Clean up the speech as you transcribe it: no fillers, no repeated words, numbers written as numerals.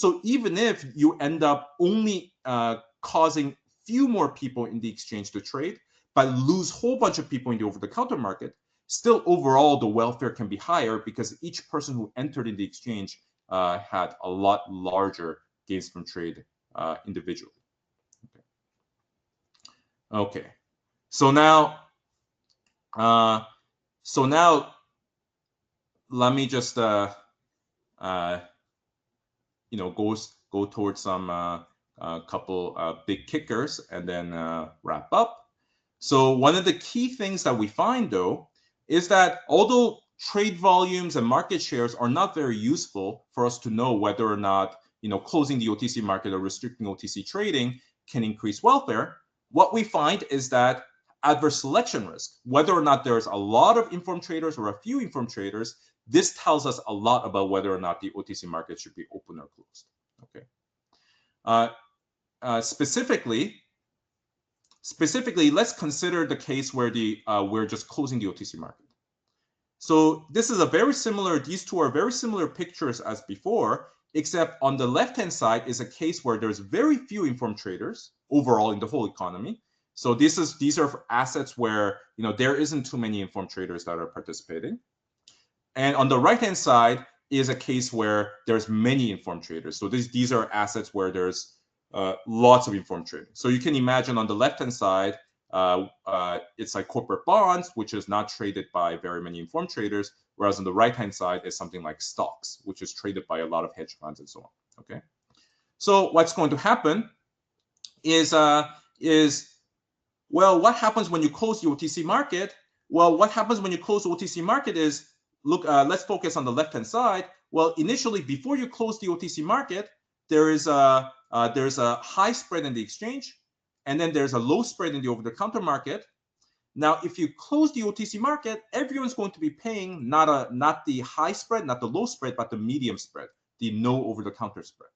So even if you end up only causing few more people in the exchange to trade, but lose a whole bunch of people in the over-the-counter market, still overall the welfare can be higher because each person who entered in the exchange had a lot larger gains from trade individually. Okay. So now let me just go towards some couple big kickers and then wrap up. So one of the key things that we find, though, is that although trade volumes and market shares are not very useful for us to know whether or not closing the OTC market or restricting OTC trading can increase welfare, what we find is that adverse selection risk, whether or not there's a lot of informed traders or a few informed traders, this tells us a lot about whether or not the OTC market should be open or closed. Okay. Specifically, let's consider the case where we're just closing the OTC market. So this is these two are very similar pictures as before, except on the left-hand side is a case where there's very few informed traders overall in the whole economy. So these are assets where there isn't too many informed traders that are participating. And on the right-hand side is a case where there's many informed traders. So these are assets where there's lots of informed trading. So you can imagine on the left-hand side, it's like corporate bonds, which is not traded by very many informed traders, whereas on the right-hand side is something like stocks, which is traded by a lot of hedge funds and so on. Okay. So what's going to happen is well, what happens when you close the OTC market? Well, what happens when you close the OTC market is, look, let's focus on the left-hand side. Well, initially, before you close the OTC market, there's a high spread in the exchange, and then there's a low spread in the over-the-counter market. Now, if you close the OTC market, everyone's going to be paying not the high spread, not the low spread, but the medium spread, the no over-the-counter spread.